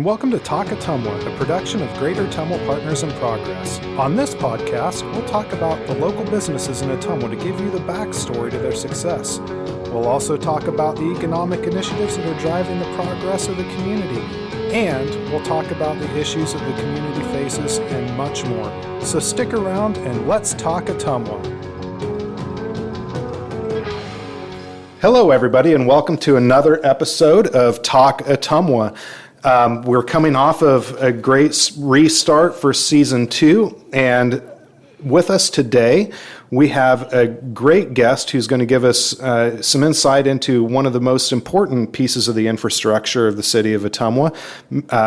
Welcome to Talk Ottumwa, a production of Greater Ottumwa Partners in Progress. On this podcast, we'll talk about the local businesses in Ottumwa to give you the backstory to their success. We'll also talk about the economic initiatives that are driving the progress of the community. And we'll talk about the issues that the community faces and much more. So stick around and let's talk Ottumwa. Hello, everybody, and welcome to another episode of Talk Ottumwa. We're coming off of a great restart for Season 2, and with us today, we have a great guest who's going to give us some insight into one of the most important pieces of the infrastructure of the city of Ottumwa,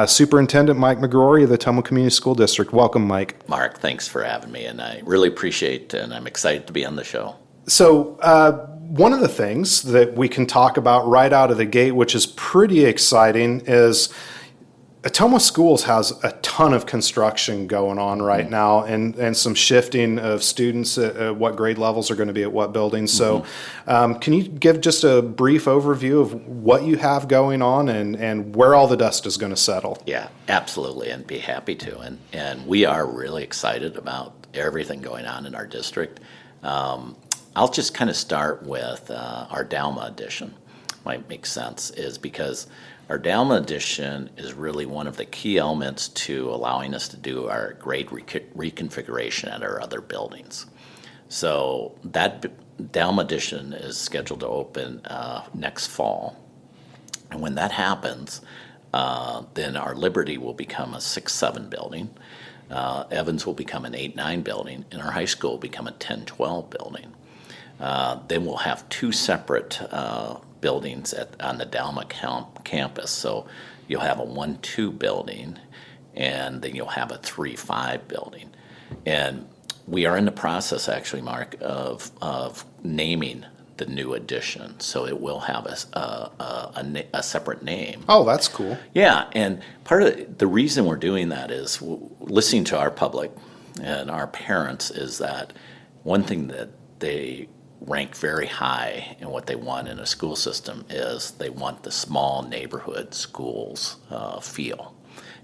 Superintendent Mike McGrory of the Ottumwa Community School District. Welcome, Mike. Mark, thanks for having me, and I really appreciate it, and I'm excited to be on the show. So, one of the things that we can talk about right out of the gate, which is pretty exciting, is Ottumwa Schools has a ton of construction going on right now and some shifting of students at what grade levels are going to be at what buildings. So can you give just a brief overview of what you have going on and where all the dust is going to settle? Yeah, absolutely, and be happy to. And we are really excited about everything going on in our district. I'll just kind of start with our Dalma addition. Might make sense is because our Dalma addition is really one of the key elements to allowing us to do our grade reconfiguration at our other buildings. So that Dalma addition is scheduled to open next fall. And when that happens, then our Liberty will become a 6-7 building. Evans will become an 8-9 building, and our high school will become a 10-12 building. Then we'll have two separate buildings on the Dalma campus. So you'll have a 1-2 building, and then you'll have a 3-5 building. And we are in the process, actually, Mark, of naming the new addition. So it will have a separate name. Oh, that's cool. Yeah, and part of the reason we're doing that is listening to our public and our parents is that one thing that they rank very high in what they want in a school system is they want the small neighborhood schools feel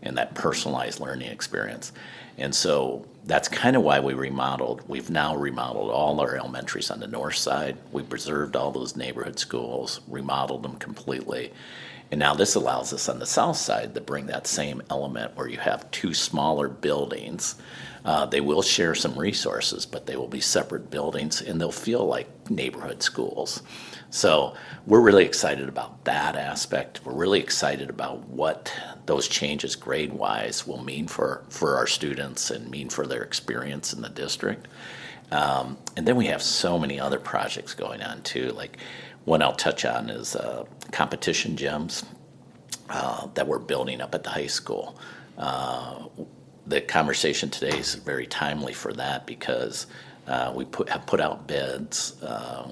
and that personalized learning experience. And so that's kind of why we remodeled. We've now remodeled all our elementaries on the north side. We preserved all those neighborhood schools, remodeled them completely. And now this allows us on the south side to bring that same element where you have two smaller buildings. They will share some resources, but they will be separate buildings, and they'll feel like neighborhood schools. So we're really excited about that aspect. We're really excited about what those changes grade-wise will mean for our students and mean for their experience in the district. And then we have so many other projects going on, too. Like one I'll touch on is competition gyms that we're building up at the high school. The conversation today is very timely for that because we have put out bids.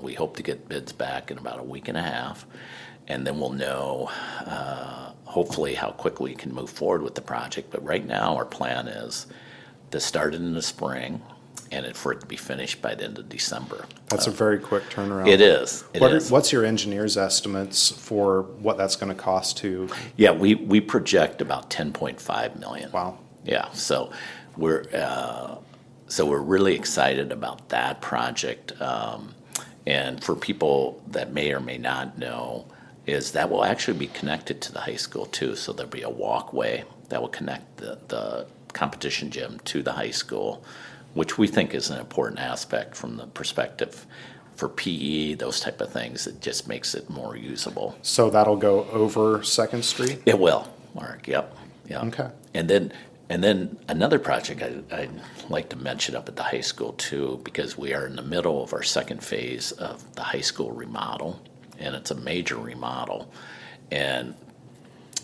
We hope to get bids back in about a week and a half, and then we'll know hopefully how quickly we can move forward with the project. But right now our plan is to start it in the spring and for it to be finished by the end of December. That's a very quick turnaround. It is. What's your engineer's estimates for what that's going to cost to? Yeah, we project about $10.5 million. Wow. Yeah, so we're really excited about that project. And for people that may or may not know, is that will actually be connected to the high school too. So there'll be a walkway that will connect the competition gym to the high school, which we think is an important aspect from the perspective for PE, those type of things. It just makes it more usable. So that'll go over 2nd Street? It will, Mark. Yep. Okay. And then another project I'd like to mention up at the high school too, because we are in the middle of our second phase of the high school remodel, and it's a major remodel. And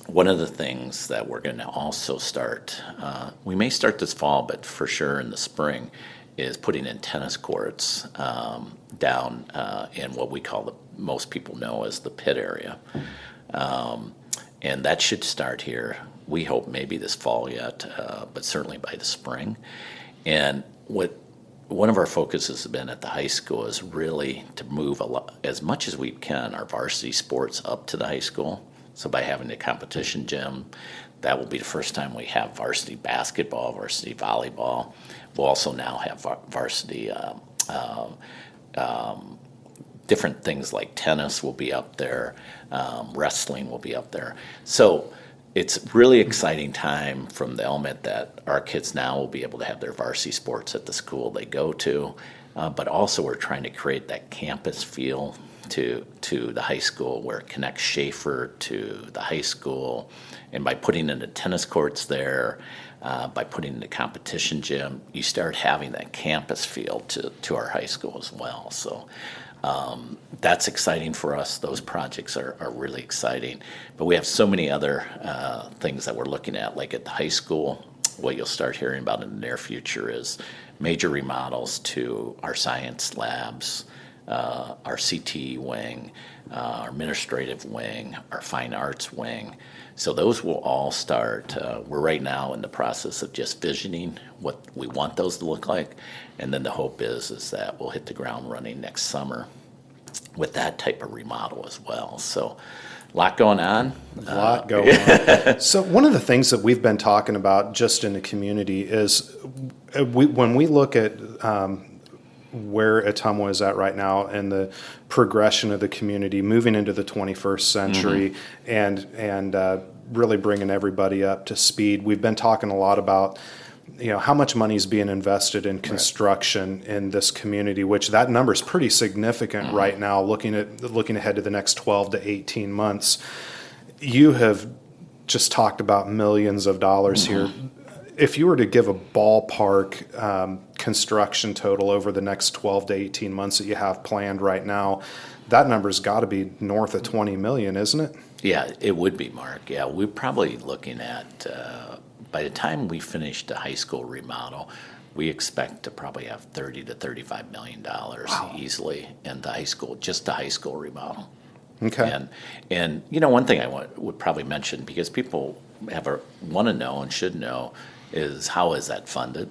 one of the things that we're going to also start, we may start this fall, but for sure in the spring, is putting in tennis courts down in what we call most people know as the pit area. And that should start here. We hope maybe this fall yet, but certainly by the spring. And one of our focuses has been at the high school is really to move as much as we can our varsity sports up to the high school. So by having the competition gym, That will be the first time we have varsity basketball, varsity volleyball. We'll also now have varsity different things like tennis will be up there, wrestling will be up there. So it's really exciting time from the element that our kids now will be able to have their varsity sports at the school they go to, but also we're trying to create that campus feel to the high school where it connects Schaefer to the high school. And by putting in the tennis courts there, by putting in the competition gym, you start having that campus feel to our high school as well. So that's exciting for us. Those projects are really exciting. But we have so many other things that we're looking at, like at the high school. What you'll start hearing about in the near future is major remodels to our science labs, our CT wing, our administrative wing, our fine arts wing. So those will all start. We're right now in the process of just visioning what we want those to look like. And then the hope is that we'll hit the ground running next summer with that type of remodel as well. So a lot going on. A lot going on. So one of the things that we've been talking about just in the community is when we look at where Ottumwa is at right now and the progression of the community moving into the 21st century and really bringing everybody up to speed. We've been talking a lot about how much money is being invested in construction in this community, which that number is pretty significant right now, looking ahead to the next 12 to 18 months. You have just talked about millions of dollars here. If you were to give a ballpark construction total over the next 12 to 18 months that you have planned right now, that number's got to be north of 20 million, isn't it? Yeah, it would be, Mark. Yeah, we're probably looking at, by the time we finish the high school remodel, we expect to probably have $30 to $35 million easily in the high school, just the high school remodel. Okay. And one thing I would probably mention, because people want to know and should know, is how is that funded?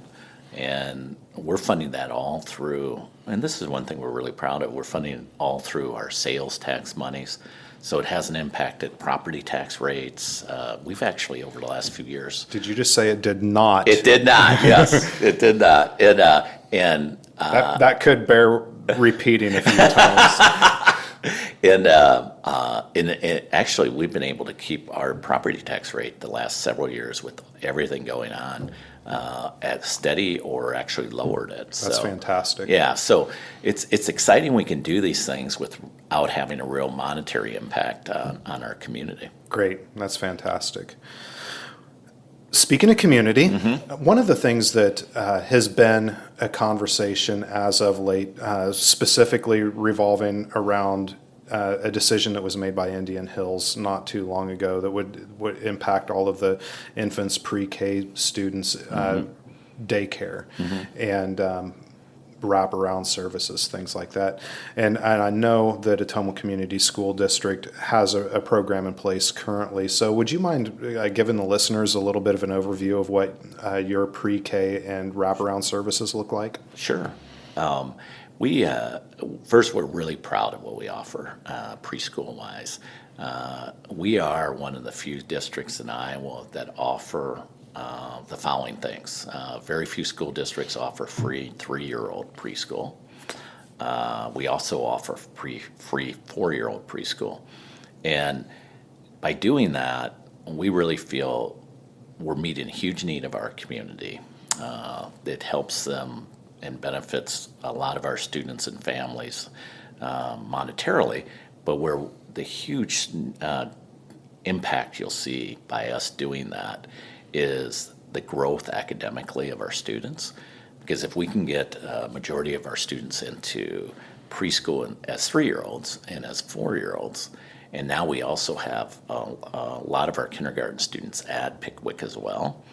And we're funding that all through, and this is one thing we're really proud of, we're funding it all through our sales tax monies. So it hasn't impacted property tax rates. We've actually, over the last few years. Did you just say it did not? It did not, yes. It did not. That could bear repeating a few times. And actually, we've been able to keep our property tax rate the last several years with everything going on at steady or actually lowered it. That's fantastic. Yeah, so it's exciting we can do these things without having a real monetary impact on our community. Great, that's fantastic. Speaking of community, one of the things that has been a conversation as of late, specifically revolving around a decision that was made by Indian Hills not too long ago that would impact all of the infants, pre-K students, daycare, and wraparound services, things like that. And I know that Ottumwa Community School District has a program in place currently. So would you mind giving the listeners a little bit of an overview of what your pre-K and wraparound services look like? Sure. First, we're really proud of what we offer preschool-wise. We are one of the few districts in Iowa that offer the following things. Very few school districts offer free 3-year-old preschool. We also offer free 4-year-old preschool. And by doing that, we really feel we're meeting a huge need of our community. It helps them and benefits a lot of our students and families monetarily, but where the huge impact you'll see by us doing that is the growth academically of our students. Because if we can get a majority of our students into preschool as 3-year-olds and as 4-year-olds, and now we also have a lot of our kindergarten students at Pickwick as well,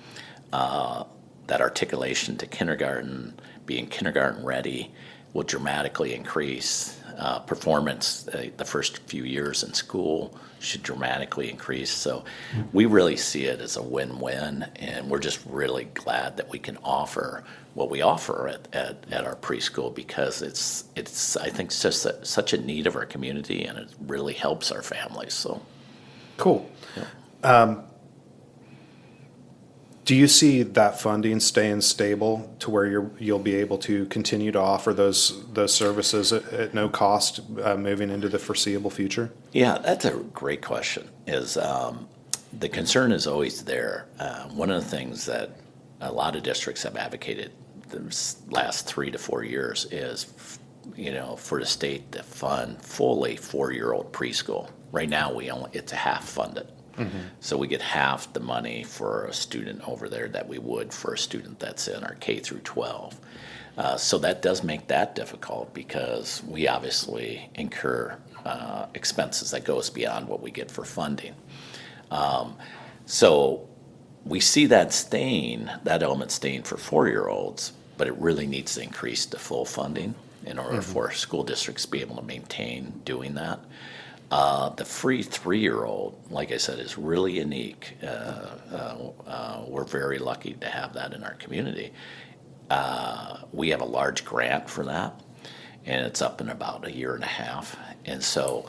that articulation to kindergarten, being kindergarten ready, will dramatically increase. Performance the first few years in school should dramatically increase. So we really see it as a win-win, and we're just really glad that we can offer what we offer at our preschool, because it's I think just such a need of our community, and it really helps our families. So cool. Yeah. Do you see that funding staying stable to where you'll be able to continue to offer those services at no cost moving into the foreseeable future? Yeah, that's a great question. The concern is always there. One of the things that a lot of districts have advocated the last 3 to 4 years is, for the state to fund fully 4-year-old preschool. Right now, it's half funded. Mm-hmm. So we get half the money for a student over there that we would for a student that's in our K through 12. So that does make that difficult because we obviously incur expenses that goes beyond what we get for funding. So we see that element staying for 4-year-olds, but it really needs to increase to full funding in order for school districts to be able to maintain doing that. The free 3-year-old, like I said, is really unique. We're very lucky to have that in our community. We have a large grant for that, and it's up in about 1.5 years. And so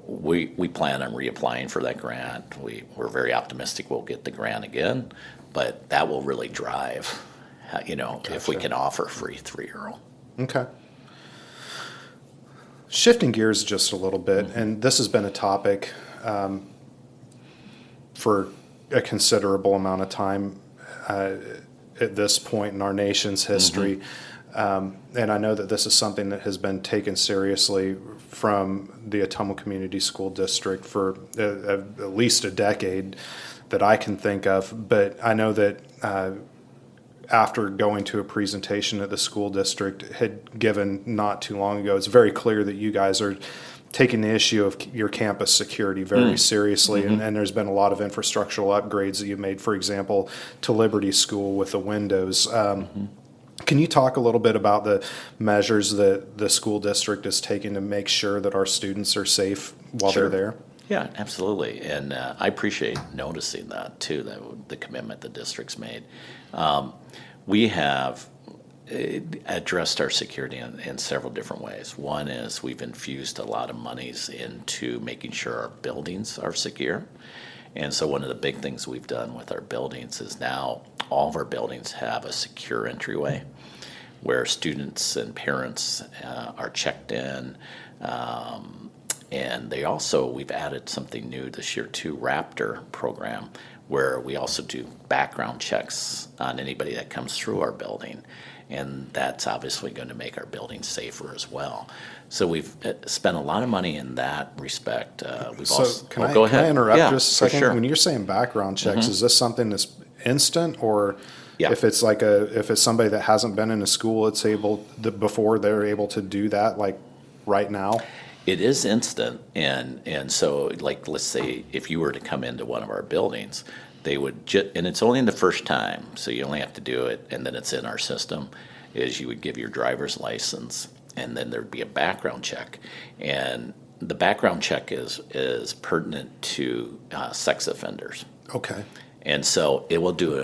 we plan on reapplying for that grant. We're very optimistic we'll get the grant again, but that will really drive, Gotcha. If we can offer free 3-year-old. Okay. Shifting gears just a little bit, and this has been a topic for a considerable amount of time at this point in our nation's history. And I know that this is something that has been taken seriously from the Ottumwa Community School District for at least a decade that I can think of. But I know that after going to a presentation that the school district had given not too long ago, it's very clear that you guys are taking the issue of your campus security very seriously, and there's been a lot of infrastructural upgrades that you've made, for example, to Liberty School with the windows. Can you talk a little bit about the measures that the school district is taking to make sure that our students are safe while Sure. they're there? Yeah, absolutely. And I appreciate noticing that, too, the commitment the district's made. We have addressed our security in several different ways. One is we've infused a lot of monies into making sure our buildings are secure. And so one of the big things we've done with our buildings is now all of our buildings have a secure entryway where students and parents are checked in. And we've added something new this year too, Raptor program, where we also do background checks on anybody that comes through our building. And that's obviously going to make our building safer as well. So we've spent a lot of money in that respect. Can I interrupt just a second? Sure. When you're saying background checks, is this something that's instant, or Yeah. if it's somebody that hasn't been in a school, before they're able to do that, like right now? It is instant, and so, like, let's say if you were to come into one of our buildings, they would and it's only the first time, so you only have to do it, and then it's in our system, is you would give your driver's license, and then there'd be a background check, and the background check is pertinent to sex offenders. Okay. And so it will do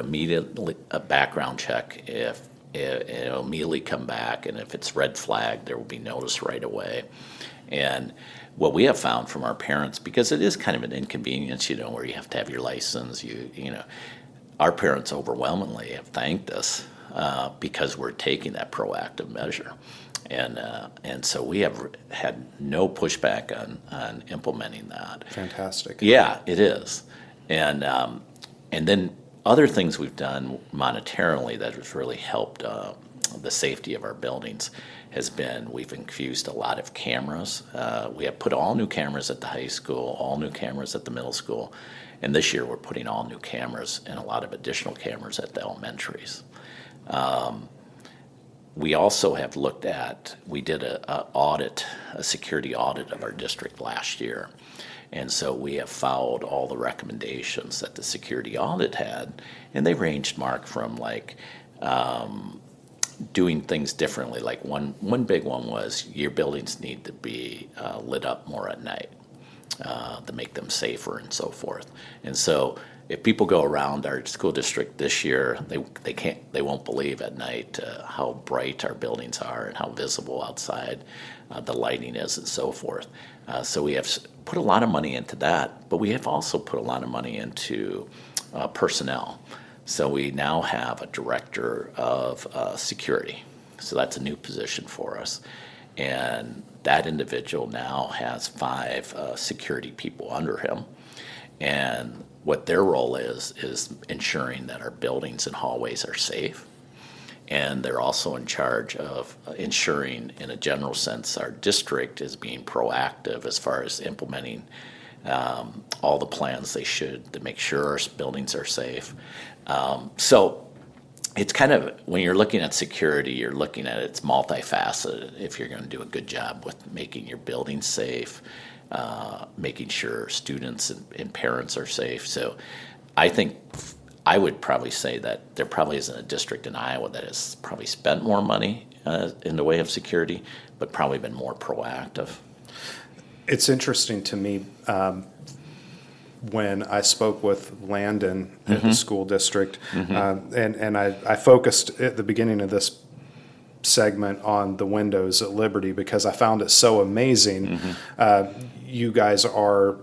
a background check if it'll immediately come back, and if it's red flag, there will be notice right away. And what we have found from our parents, because it is kind of an inconvenience, where you have to have your license, our parents overwhelmingly have thanked us because we're taking that proactive measure. And so we have had no pushback on implementing that. Fantastic. Yeah, it is. And then other things we've done monetarily that has really helped the safety of our buildings has been we've infused a lot of cameras. We have put all new cameras at the high school, all new cameras at the middle school, and this year we're putting all new cameras and a lot of additional cameras at the elementaries. We also have we did a security audit of our district last year. And so we have followed all the recommendations that the security audit had, and they ranged, Mark, from doing things differently. Like one big one was your buildings need to be lit up more at night to make them safer and so forth. And so if people go around our school district this year, they won't believe at night how bright our buildings are and how visible outside the lighting is and so forth. So we have put a lot of money into that, but we have also put a lot of money into personnel. So we now have a director of security. So that's a new position for us. And that individual now has 5 security people under him. And what their role is ensuring that our buildings and hallways are safe. And they're also in charge of ensuring, in a general sense, our district is being proactive as far as implementing all the plans they should to make sure our buildings are safe. So it's kind of, when you're looking at security, you're looking at it's multifaceted. If you're going to do a good job with making your buildings safe, making sure students and parents are safe. So I think I would probably say that there probably isn't a district in Iowa that has probably spent more money in the way of security, but probably been more proactive. It's interesting to me when I spoke with Landon at the school district, and I focused at the beginning of this segment on the windows at Liberty because I found it so amazing. You guys are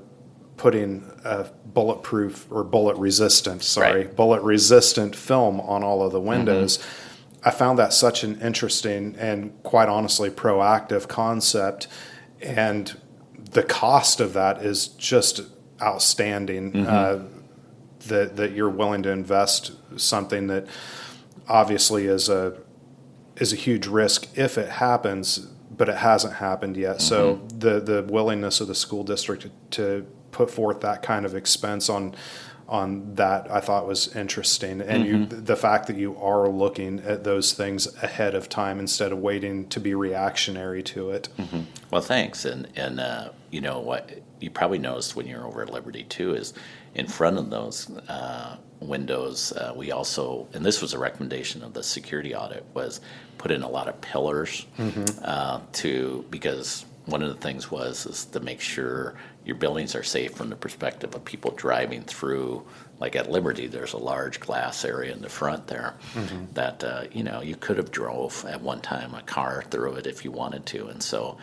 putting a bullet-resistant film on all of the windows. I found that such an interesting and, quite honestly, proactive concept, and the cost of that is just outstanding. That you're willing to invest something that obviously is a huge risk if it happens, but it hasn't happened yet. So the willingness of the school district to put forth that kind of expense on that, I thought was interesting. And the fact that you are looking at those things ahead of time instead of waiting to be reactionary to it. Well, thanks. And you know what you probably noticed when you're over at Liberty too is in front of those windows, we also, and this was a recommendation of the security audit, was put in a lot of pillars because one of the things is to make sure your buildings are safe from the perspective of people driving through. Like at Liberty, there's a large glass area in the front there that you could have drove at one time a car through it if you wanted to, and so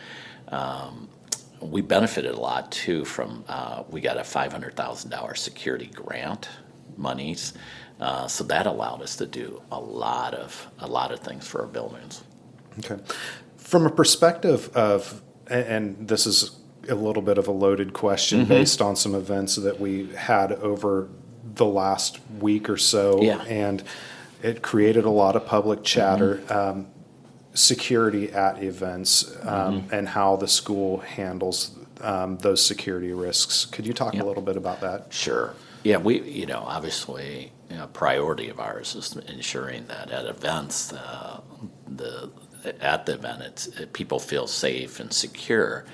we benefited a lot too from we got a $500,000 security grant monies, so that allowed us to do a lot of things for our buildings. Okay, from a perspective of, and this is a little bit of a loaded question based on some events that we had over the last week or so, and it created a lot of public chatter. Security at events and how the school handles those security risks. Could you talk a little bit about that? Sure. Yeah, we, obviously, a priority of ours is ensuring that at events, at the event, people feel safe and secure.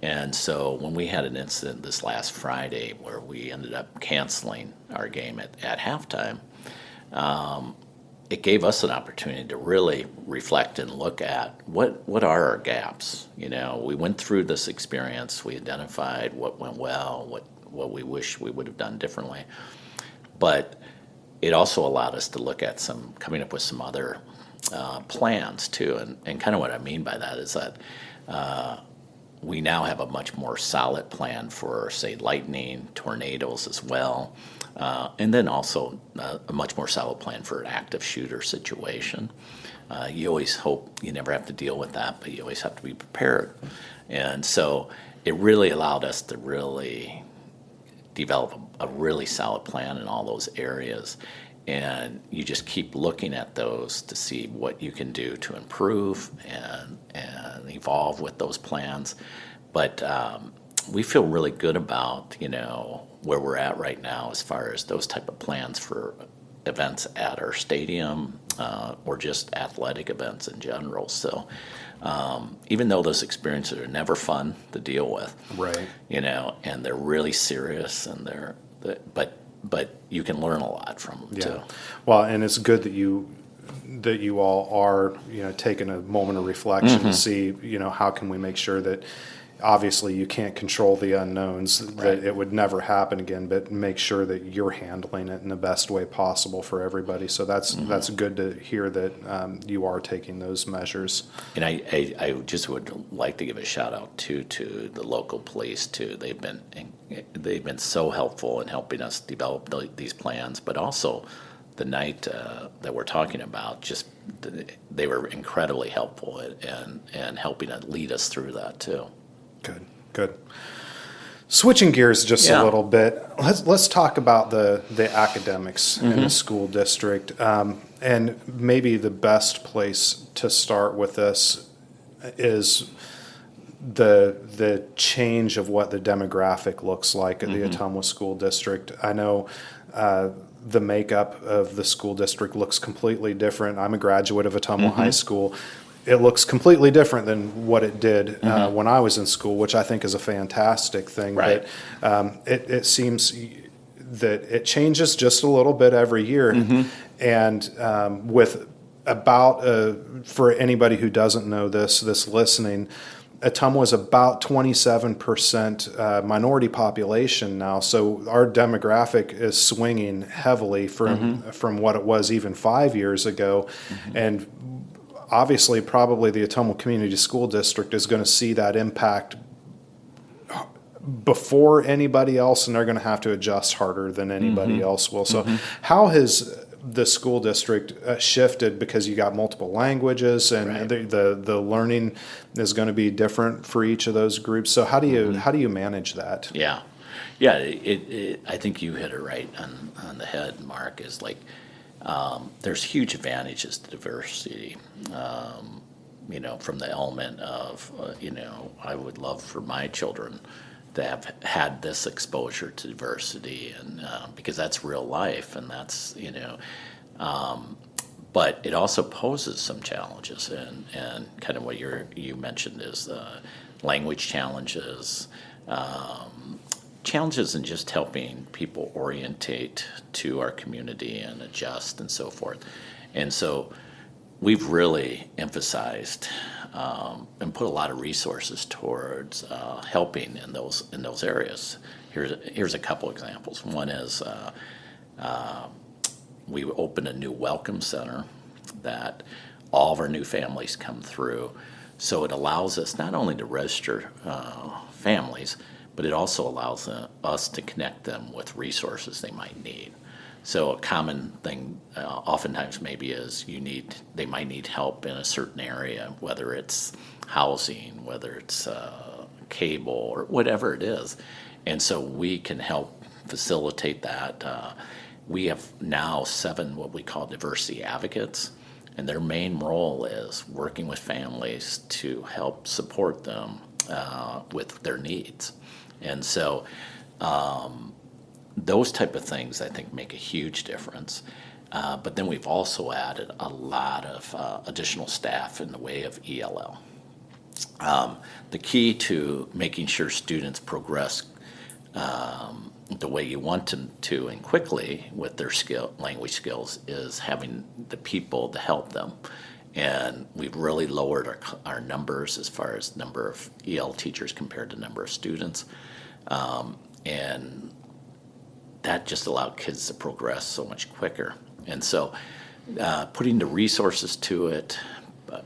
And so when we had an incident this last Friday where we ended up canceling our game at halftime, it gave us an opportunity to really reflect and look at what are our gaps. We went through this experience, we identified what went well, what we wish we would have done differently. But it also allowed us to look at coming up with some other plans too. And kind of what I mean by that is that we now have a much more solid plan for, say, lightning, tornadoes as well. And then also a much more solid plan for an active shooter situation. You always hope you never have to deal with that, but you always have to be prepared. And so it really allowed us to really develop a really solid plan in all those areas. And you just keep looking at those to see what you can do to improve and evolve with those plans. But we feel really good about, where we're at right now as far as those type of plans for events at our stadium or just athletic events in general. So even though those experiences are never fun to deal with, right? And they're really serious, and but you can learn a lot from them too. Well, and it's good that you all are taking a moment of reflection to see how can we make sure that. Obviously, you can't control the unknowns, that it would never happen again, but make sure that you're handling it in the best way possible for everybody. So that's good to hear that you are taking those measures. And I just would like to give a shout out too to the local police too. They've been so helpful in helping us develop these plans, but also the night that we're talking about, just they were incredibly helpful and helping to lead us through that too. Good. Switching gears just a little bit, let's talk about the academics in the school district, and maybe the best place to start with this is the change of what the demographic looks like at the Ottumwa School District. I know the makeup of the school district looks completely different. I'm a graduate of Ottumwa High School. It looks completely different than what it did when I was in school, which I think is a fantastic thing. Right. But it seems that it changes just a little bit every year. And with about, for anybody who doesn't know this listening, Ottumwa is about 27% minority population now, so our demographic is swinging heavily from what it was even 5 years ago, and obviously probably the Ottumwa Community School District is going to see that impact before anybody else, and they're going to have to adjust harder than anybody else will. So how has the school district shifted, because you got multiple languages and the learning is going to be different for each of those groups? So how do you manage that? Yeah. I think you hit it right on the head, Mark. Is like there's huge advantages to diversity. From the element of I would love for my children to have had this exposure to diversity, and because that's real life, and that's but it also poses some challenges, and kind of what you mentioned is language challenges, challenges in just helping people orientate to our community and adjust and so forth. And so we've really emphasized and put a lot of resources towards helping in those areas. Here's a couple examples. One is we opened a new welcome center that all of our new families come through. So it allows us not only to register families, but it also allows us to connect them with resources they might need. So a common thing oftentimes maybe is they might need help in a certain area, whether it's housing, whether it's cable, or whatever it is. And so we can help facilitate that. We have now 7 what we call diversity advocates, and their main role is working with families to help support them with their needs. And so those type of things, I think, make a huge difference. But then we've also added a lot of additional staff in the way of ELL. The key to making sure students progress the way you want them to and quickly with their language skills is having the people to help them. And we've really lowered our numbers as far as number of EL teachers compared to number of students. And that just allowed kids to progress so much quicker. And so putting the resources to it,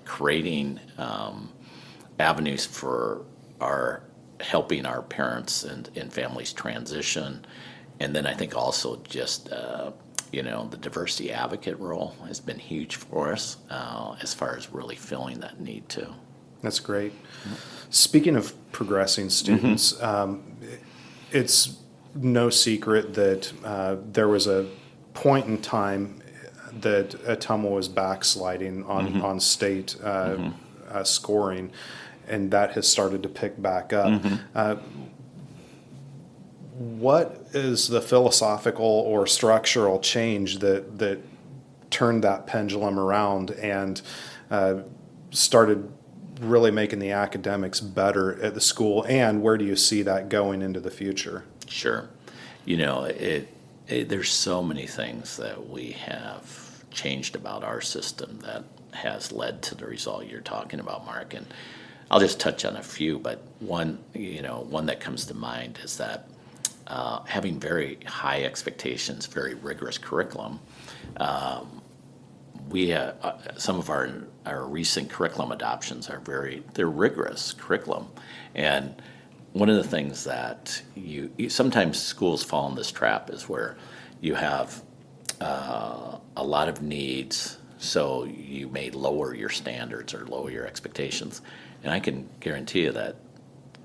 creating avenues for helping our parents and families transition. And then I think also just, the diversity advocate role has been huge for us as far as really filling that need too. That's great. Speaking of progressing students, it's no secret that there was a point in time that Ottumwa was backsliding on state scoring, and that has started to pick back up. What is the philosophical or structural change that turned that pendulum around and started really making the academics better at the school, and where do you see that going into the future? Sure. There's so many things that we have changed about our system that has led to the result you're talking about, Mark. And I'll just touch on a few, but one that comes to mind is that having very high expectations, very rigorous curriculum. We some of our recent curriculum adoptions they're rigorous curriculum, and one of the things that you sometimes schools fall in this trap is where you have lot of needs, so you may lower your standards or lower your expectations. And I can guarantee you that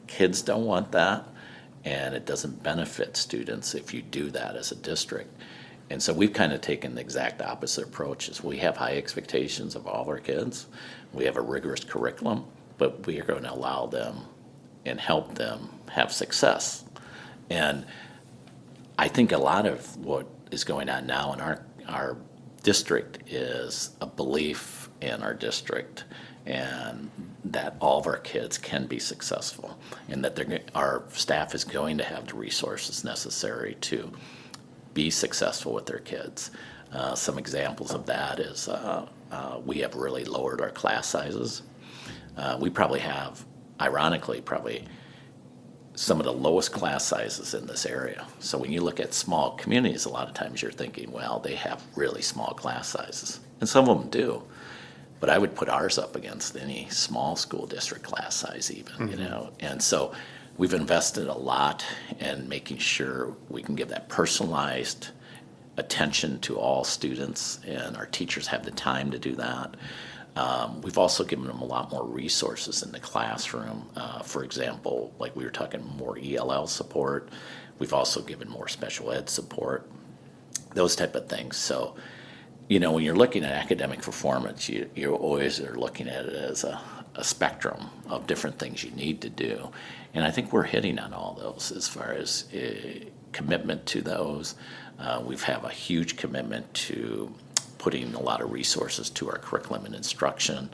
kids don't want that, and it doesn't benefit students if you do that as a district. And so we've kind of taken the exact opposite approach. Is we have high expectations of all of our kids. We have a rigorous curriculum, but we are going to allow them and help them have success. And I think a lot of what is going on now in our district is a belief in our district, and that all of our kids can be successful, and that our staff is going to have the resources necessary to be successful with their kids. Some examples of that is we have really lowered our class sizes. We probably have, ironically, probably some of the lowest class sizes in this area. So when you look at small communities, a lot of times you're thinking, well, they have really small class sizes. And some of them do. But I would put ours up against any small school district class size even, you know. And so we've invested a lot in making sure we can give that personalized attention to all students, and our teachers have the time to do that. We've also given them a lot more resources in the classroom. For example, like we were talking, more ELL support. We've also given more special ed support, those type of things. So, you know, when you're looking at academic performance, you always are looking at it as a spectrum of different things you need to do. And I think we're hitting on all those as far as commitment to those. We have a huge commitment to putting a lot of resources to our curriculum and instruction.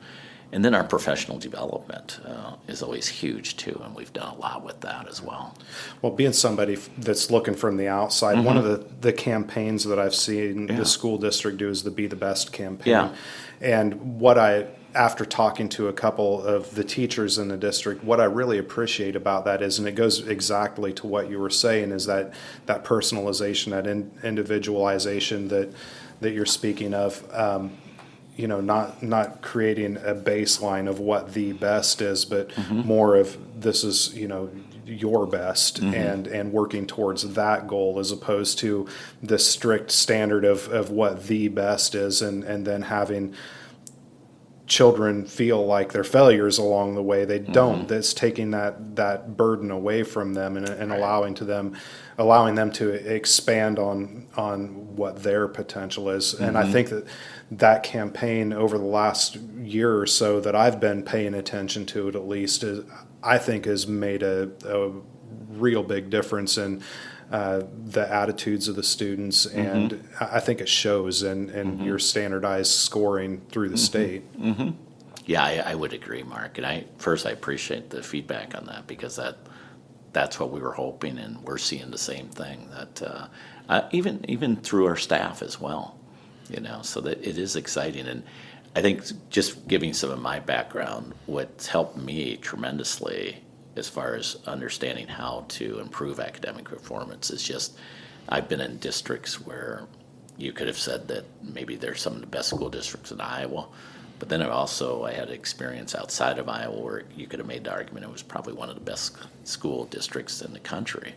And then our professional development is always huge too, and we've done a lot with that as well. Well, being somebody that's looking from the outside, one of the campaigns that I've seen the school district do is the Be the Best campaign. Yeah. And after talking to a couple of the teachers in the district, what I really appreciate about that is, and it goes exactly to what you were saying, is that personalization, that individualization that you're speaking of. You know, not creating a baseline of what the best is, but more of this is, you know, your best, and working towards that goal, as opposed to the strict standard of what the best is, and then having children feel like they're failures along the way. They don't. That's taking that burden away from them, and allowing them to expand on what their potential is. And I think that campaign over the last year or so that I've been paying attention to it, at least, I think has made a real big difference in the attitudes of the students, and I think it shows in your standardized scoring through the state. Yeah, I would agree, Mark. And I appreciate the feedback on that, because that's what we were hoping, and we're seeing the same thing, that even through our staff as well, you know, so that it is exciting. And I think just giving some of my background, what's helped me tremendously as far as understanding how to improve academic performance is just, I've been in districts where you could have said that maybe they're some of the best school districts in Iowa, but then I had experience outside of Iowa where you could have made the argument it was probably one of the best school districts in the country.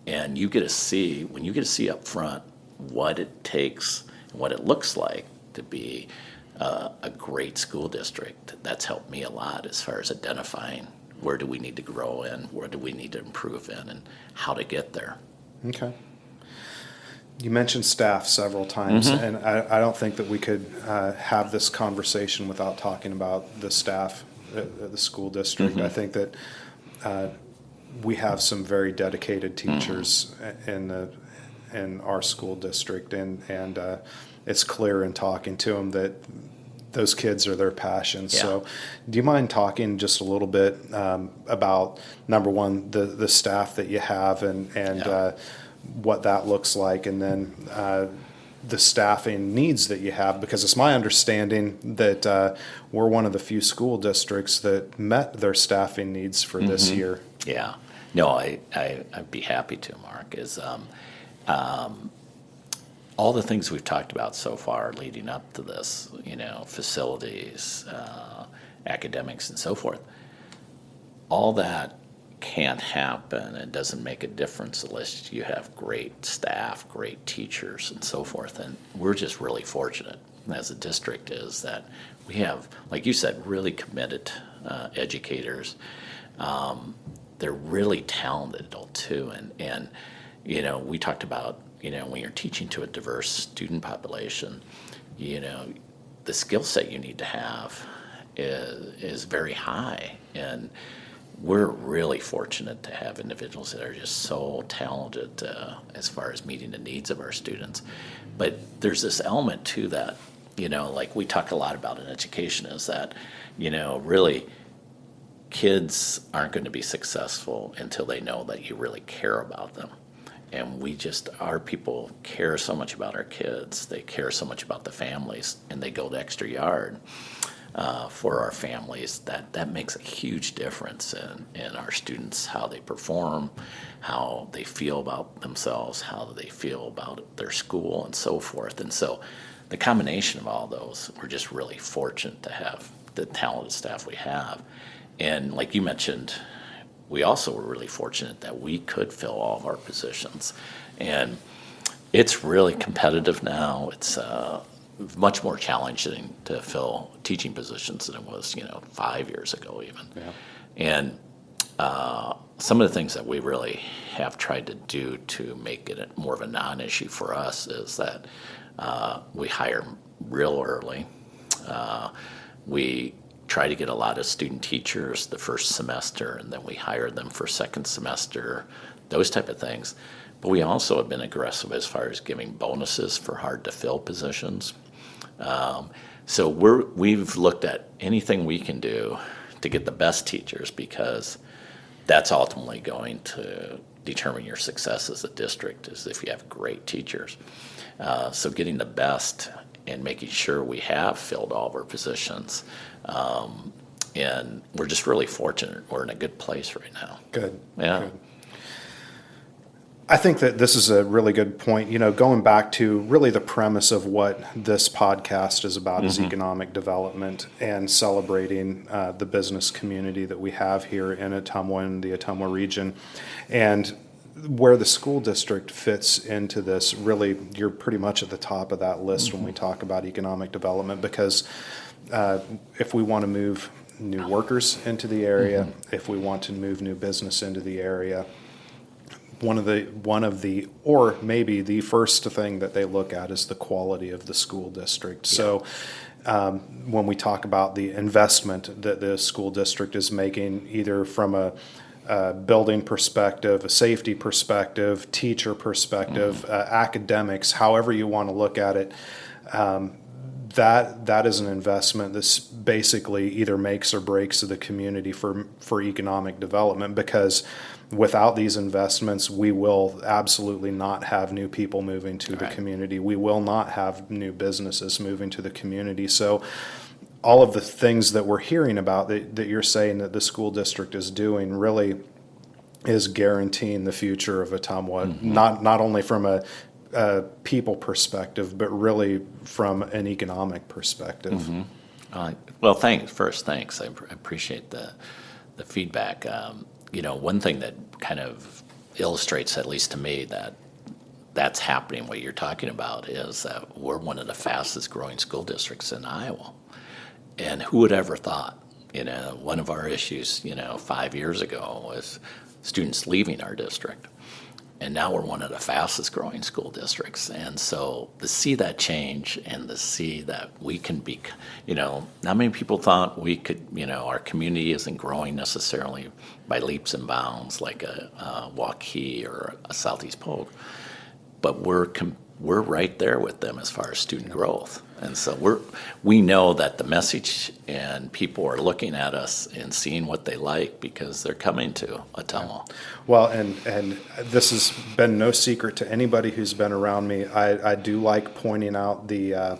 And when you get to see up front what it takes and what it looks like to be a great school district, that's helped me a lot as far as identifying where do we need to grow in, where do we need to improve in, and how to get there. Okay. You mentioned staff several times, and I don't think that we could have this conversation without talking about the staff at the school district. I think that we have some very dedicated teachers in our school district, and it's clear in talking to them that those kids are their passion. Yeah. So do you mind talking just a little bit about, number one, the staff that you have, and what that looks like, and then the staffing needs that you have? Because it's my understanding that we're one of the few school districts that met their staffing needs for this year. Yeah. No, I'd be happy to, Mark, is all the things we've talked about so far leading up to this, you know, facilities, academics, and so forth, all that can't happen. It doesn't make a difference unless you have great staff, great teachers, and so forth. And we're just really fortunate as a district is that we have, like you said, really committed educators. They're really talented too. And we talked about, when you're teaching to a diverse student population, the skill set you need to have is very high. And we're really fortunate to have individuals that are just so talented as far as meeting the needs of our students. But there's this element to that, like we talk a lot about in education is that, really kids aren't going to be successful until they know that you really care about them. And our people care so much about our kids. They care so much about the families, and they go the extra yard for our families. That makes a huge difference in our students, how they perform, how they feel about themselves, how they feel about their school, and so forth. And so the combination of all those, we're just really fortunate to have the talented staff we have. And like you mentioned, we also were really fortunate that we could fill all of our positions. And it's really competitive now. It's much more challenging to fill teaching positions than it was, 5 years ago even. Yeah. And some of the things that we really have tried to do to make it more of a non-issue for us is that we hire real early. We try to get a lot of student teachers the first semester, and then we hire them for second semester, those type of things. But we also have been aggressive as far as giving bonuses for hard-to-fill positions. So we've looked at anything we can do to get the best teachers, because that's ultimately going to determine your success as a district, is if you have great teachers. So getting the best and making sure we have filled all of our positions. And we're just really fortunate. We're in a good place right now. Good. Yeah. Good. I think that this is a really good point. Going back to really the premise of what this podcast is about is economic development and celebrating the business community that we have here in Ottumwa and the Ottumwa region. And where the school district fits into this, really, you're pretty much at the top of that list when we talk about economic development, because if we want to move new workers into the area, if we want to move new business into the area, one of the or maybe the first thing that they look at is the quality of the school district. Yeah. So when we talk about the investment that the school district is making, either from a building perspective, a safety perspective, teacher perspective, academics, however you want to look at it, that is an investment that's basically either makes or breaks the community for economic development, because without these investments, we will absolutely not have new people moving to the community. We will not have new businesses moving to the community. So all of the things that we're hearing about that you're saying that the school district is doing really is guaranteeing the future of Ottumwa, not only from a people perspective, but really from an economic perspective. Well, thanks. I appreciate the feedback. One thing that kind of illustrates, at least to me, that's happening, what you're talking about, is that we're one of the fastest growing school districts in Iowa. And who would ever thought? One of our issues, 5 years ago was students leaving our district. And now we're one of the fastest growing school districts. And so to see that change and to see that we can be, not many people thought we could, our community isn't growing necessarily by leaps and bounds like a Waukee or a Southeast Polk, but we're right there with them as far as student growth. And so we know that the message and people are looking at us and seeing what they like because they're coming to Ottumwa. Well, and this has been no secret to anybody who's been around me. I do like pointing out the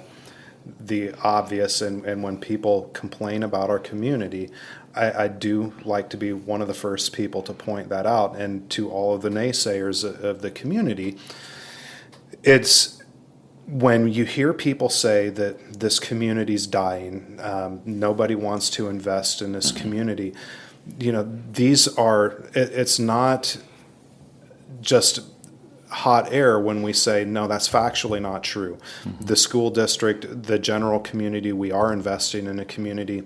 obvious, and when people complain about our community, I do like to be one of the first people to point that out. And to all of the naysayers of the community, it's when you hear people say that this community's dying, nobody wants to invest in this community, it's not just hot air when we say, no, that's factually not true. Mm-hmm. The school district, the general community, we are investing in a community.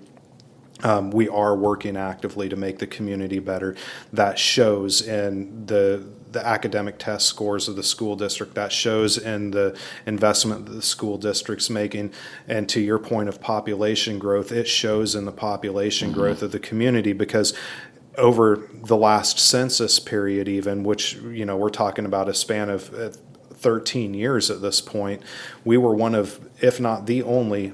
We are working actively to make the community better. That shows in the academic test scores of the school district. That shows in the investment that the school district's making. And to your point of population growth, it shows in the population mm-hmm. growth of the community, because over the last census period even, which, we're talking about a span of 13 years at this point, we were one of, if not the only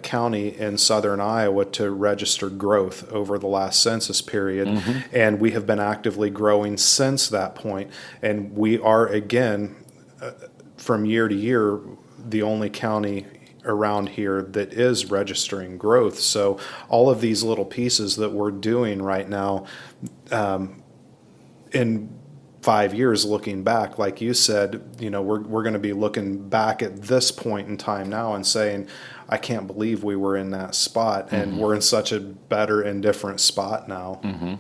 county in southern Iowa to register growth over the last census period. Mm-hmm. And we have been actively growing since that point. And we are, again, from year to year, the only county around here that is registering growth. So all of these little pieces that we're doing right now, in 5 years looking back, like you said, we're going to be looking back at this point in time now and saying, I can't believe we were in that spot, and mm-hmm. we're in such a better and different spot now. Mm-hmm.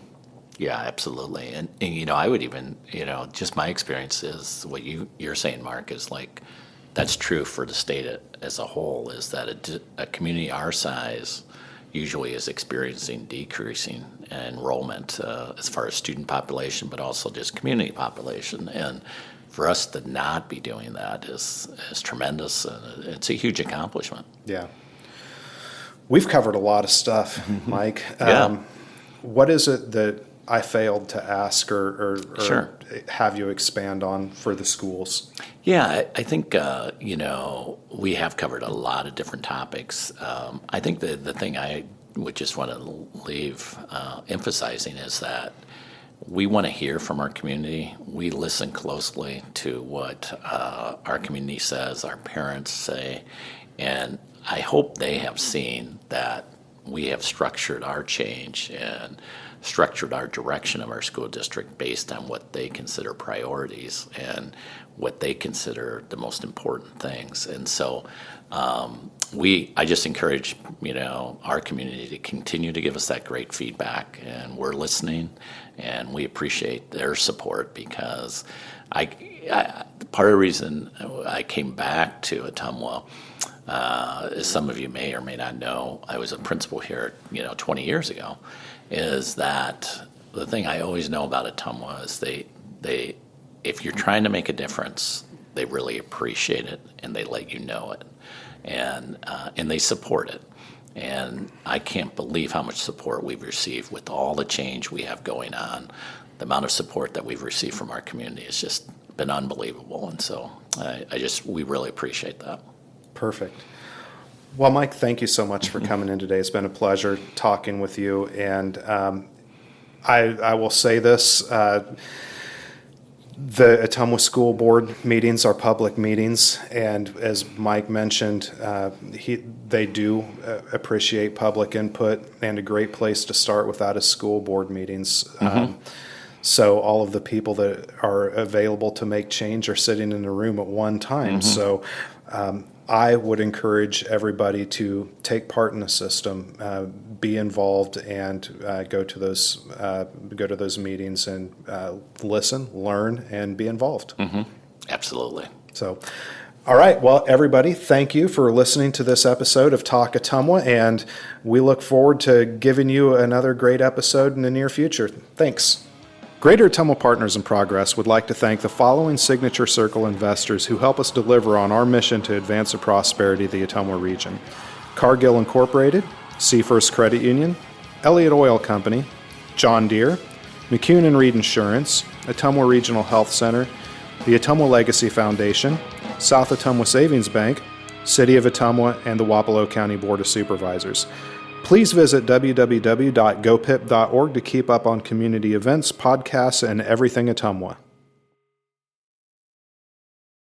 Yeah, absolutely. And I would even, just my experience is what you're saying, Mark, is like, that's true for the state as a whole, is that a community our size usually is experiencing decreasing enrollment as far as student population, but also just community population. And for us to not be doing that is tremendous. It's a huge accomplishment. Yeah. We've covered a lot of stuff, Mike. Yeah. What is it that I failed to ask or Sure. have you expand on for the schools? Yeah, I think, we have covered a lot of different topics. I think the thing I would just want to leave emphasizing is that we want to hear from our community. We listen closely to what our community says, our parents say, and I hope they have seen that we have structured our change and structured our direction of our school district based on what they consider priorities and what they consider the most important things. And so I just encourage, our community to continue to give us that great feedback, and we're listening, and we appreciate their support, because part of the reason I came back to Ottumwa, as some of you may or may not know, I was a principal here, 20 years ago, is that the thing I always know about Ottumwa is they if you're trying to make a difference, they really appreciate it, and they let you know it, and they support it. And I can't believe how much support we've received with all the change we have going on. The amount of support that we've received from our community has just been unbelievable, and so we really appreciate that. Perfect. Well, Mike, thank you so much for coming in today. It's been a pleasure talking with you, and I will say this. The Ottumwa School Board meetings are public meetings, and as Mike mentioned, they do appreciate public input, and a great place to start with that is school board meetings. Mm-hmm. So all of the people that are available to make change are sitting in a room at one time. Mm-hmm. So I would encourage everybody to take part in the system, be involved, and go to those meetings and listen, learn, and be involved. Mm-hmm. Absolutely. So, all right. Well, everybody, thank you for listening to this episode of Talk Ottumwa, and we look forward to giving you another great episode in the near future. Thanks. Greater Ottumwa Partners in Progress would like to thank the following Signature Circle investors who help us deliver on our mission to advance the prosperity of the Ottumwa region: Cargill Incorporated, Seafirst Credit Union, Elliott Oil Company, John Deere, McCune and Reed Insurance, Ottumwa Regional Health Center, the Ottumwa Legacy Foundation, South Ottumwa Savings Bank, City of Ottumwa, and the Wapello County Board of Supervisors. Please visit www.gopip.org to keep up on community events, podcasts, and everything Ottumwa.